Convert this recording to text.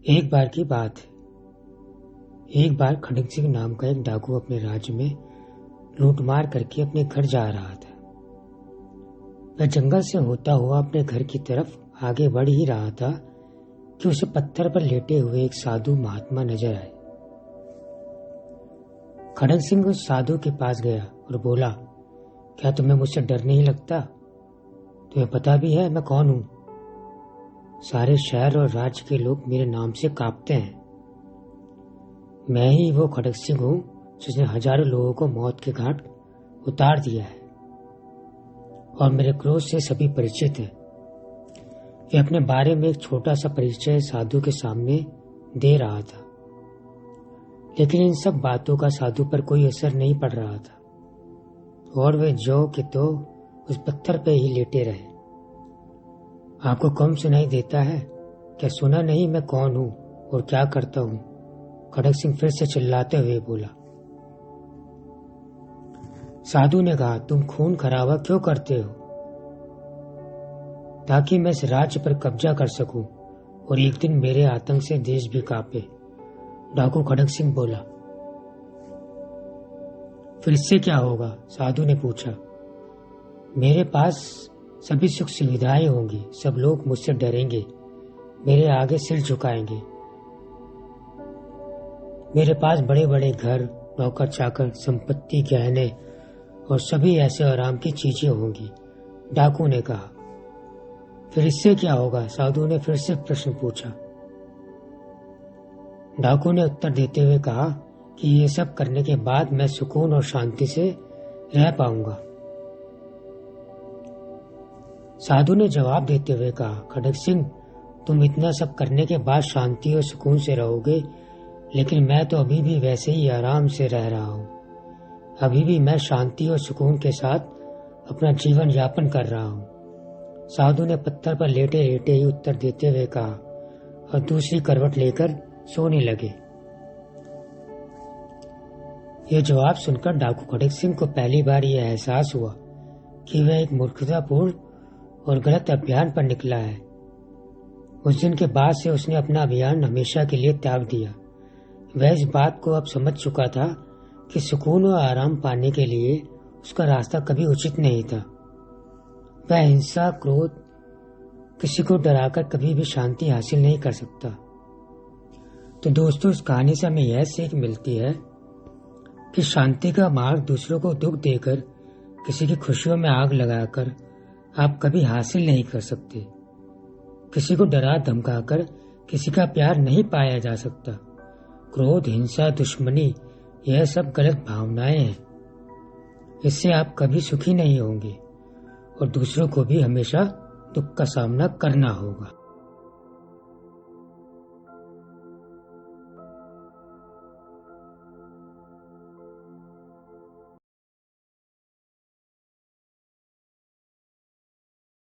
एक बार की बात है। एक बार खड़ग सिंह नाम का एक डाकू अपने राज्य में लूटमार करके अपने घर जा रहा था। वह जंगल से होता हुआ अपने घर की तरफ आगे बढ़ ही रहा था कि उसे पत्थर पर लेटे हुए एक साधु महात्मा नजर आए। खड़ग सिंह उस साधु के पास गया और बोला, क्या तुम्हें मुझसे डर नहीं लगता? तुम्हें पता भी है मैं कौन हूं? सारे शहर और राज्य के लोग मेरे नाम से कांपते हैं। मैं ही वो खड़ग सिंह हूं जिसने हजारों लोगों को मौत के घाट उतार दिया है और मेरे क्रोध से सभी परिचित हैं। वे अपने बारे में एक छोटा सा परिचय साधु के सामने दे रहा था, लेकिन इन सब बातों का साधु पर कोई असर नहीं पड़ रहा था और वे जो कि तो उस पत्थर पे ही लेटे रहे। आपको कम सुनाई देता है? क्या सुना नहीं मैं कौन हूं और क्या करता हूं? खड़ग सिंह फिर से चिल्लाते हुए बोला। साधु ने कहा, तुम खून खराबा क्यों करते हो? ताकि मैं इस राज्य पर कब्जा कर सकूं और एक दिन मेरे आतंक से देश भी कांपे। डाकू खड़ग सिंह बोला। फिर इससे क्या होगा? साधु ने पूछा। मेरे पास सभी सुख सुविधाएं होंगी, सब लोग मुझसे डरेंगे, मेरे आगे सिर झुकाएंगे। मेरे पास बड़े बड़े घर, नौकर चाकर, संपत्ति, गहने और सभी ऐसे आराम की चीजें होंगी। डाकू ने कहा। फिर इससे क्या होगा? साधु ने फिर से प्रश्न पूछा। डाकू ने उत्तर देते हुए कहा कि ये सब करने के बाद मैं सुकून और शांति से रह पाऊंगा। साधु ने जवाब देते हुए कहा, खड़ग सिंह, तुम इतना सब करने के बाद शांति और सुकून से रहोगे, लेकिन मैं तो अभी भी वैसे ही आराम से रह रहा हूँ। अभी भी मैं शांति और सुकून के साथ अपना जीवन यापन कर रहा हूँ। साधु ने पत्थर पर लेटे लेटे ही उत्तर देते हुए कहा और दूसरी करवट लेकर सोने लगे। यह जवाब सुनकर डाकू खड़ग सिंह को पहली बार यह एहसास हुआ कि वह एक मूर्खतापूर्ण और गलत अभियान पर निकला है। उस दिन के बाद से उसने अपना अभियान हमेशा के लिए त्याग दिया। वह इस बात को अब समझ चुका था कि सुकून और आराम पाने के लिए उसका रास्ता कभी उचित नहीं था। वह हिंसा, क्रोध, किसी को डराकर कभी भी शांति हासिल नहीं कर सकता। तो दोस्तों, इस कहानी से हमें यह सीख मिलती है कि शांति का मार्ग दूसरों को दुख देकर, किसी की खुशियों में आग लगाकर आप कभी हासिल नहीं कर सकते। किसी को डरा धमकाकर किसी का प्यार नहीं पाया जा सकता। क्रोध, हिंसा, दुश्मनी, यह सब गलत भावनाएं हैं। इससे आप कभी सुखी नहीं होंगे और दूसरों को भी हमेशा दुख का सामना करना होगा।